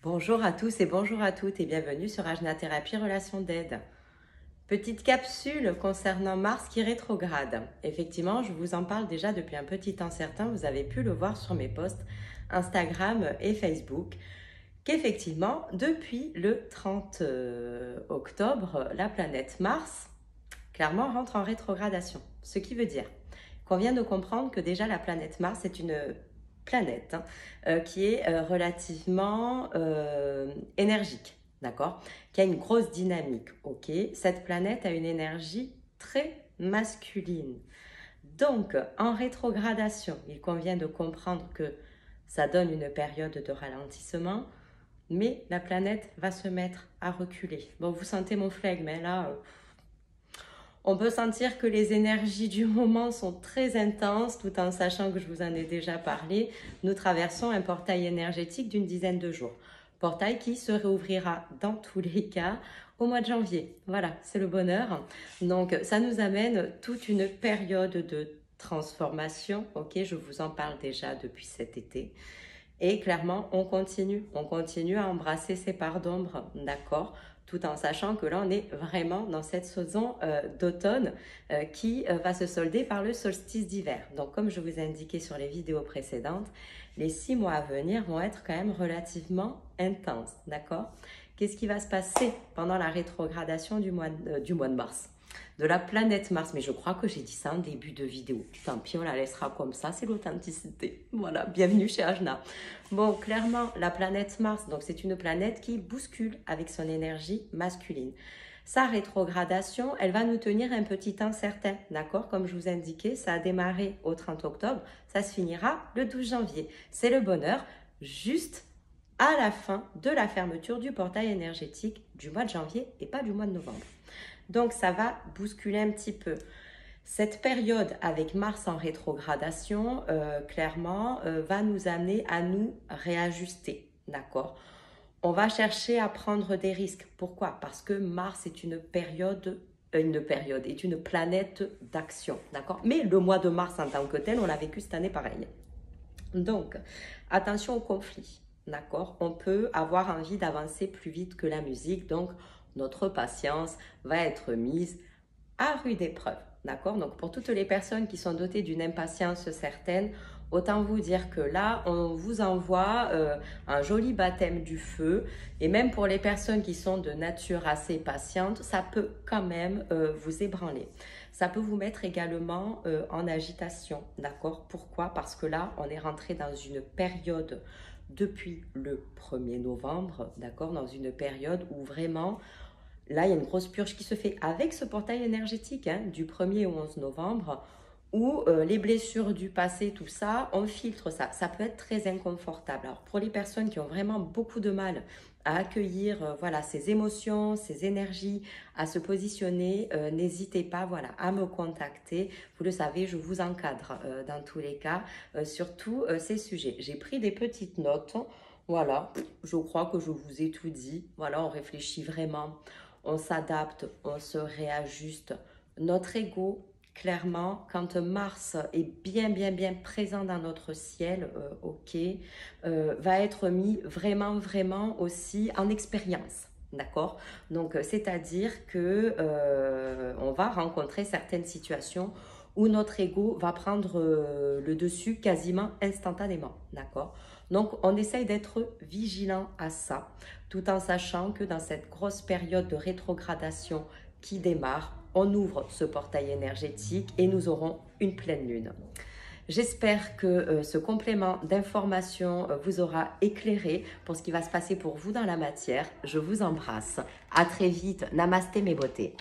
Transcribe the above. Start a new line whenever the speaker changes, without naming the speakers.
Bonjour à tous et bonjour à toutes et bienvenue sur Ajna Thérapie Relation d'aide. Petite capsule concernant Mars qui rétrograde. Effectivement, je vous en parle déjà depuis un petit temps certain, vous avez pu le voir sur mes posts Instagram et Facebook, qu'effectivement, depuis le 30 octobre, la planète Mars, clairement, rentre en rétrogradation. Ce qui veut dire qu'on vient de comprendre que déjà la planète Mars est une planète qui est relativement énergique, d'accord, qui a une grosse dynamique, ok. Cette planète a une énergie très masculine. Donc, en rétrogradation, il convient de comprendre que ça donne une période de ralentissement, mais la planète va se mettre à reculer. Bon, vous sentez mon flegme, mais là, on peut sentir que les énergies du moment sont très intenses, tout en sachant que je vous en ai déjà parlé. Nous traversons un portail énergétique d'une dizaine de jours. Portail qui se réouvrira dans tous les cas au mois de janvier. Voilà, c'est le bonheur. Donc, ça nous amène toute une période de transformation. Ok, je vous en parle déjà depuis cet été. Et clairement, on continue à embrasser ces parts d'ombre, d'accord, tout en sachant que là, on est vraiment dans cette saison d'automne qui va se solder par le solstice d'hiver. Donc, comme je vous ai indiqué sur les vidéos précédentes, les 6 mois à venir vont être quand même relativement intenses, d'accord. Qu'est-ce qui va se passer pendant la rétrogradation du mois de mars ? De la planète Mars, mais je crois que j'ai dit ça en début de vidéo. Tant pis, on la laissera comme ça, c'est l'authenticité. Voilà, bienvenue chez Ajna. Bon, clairement, la planète Mars, donc c'est une planète qui bouscule avec son énergie masculine. Sa rétrogradation, elle va nous tenir un petit temps certain, d'accord? Comme je vous indiquais, ça a démarré au 30 octobre, ça se finira le 12 janvier. C'est le bonheur, juste à la fin de la fermeture du portail énergétique du mois de janvier et pas du mois de novembre. Donc, ça va bousculer un petit peu. Cette période avec Mars en rétrogradation, clairement, va nous amener à nous réajuster, d'accord? On va chercher à prendre des risques. Pourquoi? Parce que Mars est une planète d'action, d'accord? Mais le mois de mars en tant que tel, on l'a vécu cette année pareil. Donc, attention au conflit, d'accord? On peut avoir envie d'avancer plus vite que la musique, donc notre patience va être mise à rude épreuve, d'accord? Donc, pour toutes les personnes qui sont dotées d'une impatience certaine, autant vous dire que là, on vous envoie un joli baptême du feu. Et même pour les personnes qui sont de nature assez patiente, ça peut quand même vous ébranler. Ça peut vous mettre également en agitation, d'accord? Pourquoi? Parce que là, on est rentré dans une période depuis le 1er novembre, d'accord? Dans une période où vraiment, là, il y a une grosse purge qui se fait avec ce portail énergétique hein, du 1er au 11 novembre où les blessures du passé, tout ça, on filtre ça. Ça peut être très inconfortable. Alors, pour les personnes qui ont vraiment beaucoup de mal à accueillir voilà, ces émotions, ces énergies, à se positionner, n'hésitez pas voilà, à me contacter. Vous le savez, je vous encadre dans tous les cas sur tous ces sujets. J'ai pris des petites notes. Voilà, je crois que je vous ai tout dit. Voilà, on réfléchit vraiment, on s'adapte, on se réajuste. Notre ego, clairement, quand Mars est bien présent dans notre ciel, ok, va être mis vraiment aussi en expérience. D'accord? Donc, c'est-à-dire que on va rencontrer certaines situations où notre ego va prendre le dessus quasiment instantanément. D'accord? Donc, on essaye d'être vigilant à ça, tout en sachant que dans cette grosse période de rétrogradation qui démarre, on ouvre ce portail énergétique et nous aurons une pleine lune. J'espère que ce complément d'information vous aura éclairé pour ce qui va se passer pour vous dans la matière. Je vous embrasse. À très vite. Namasté mes beautés.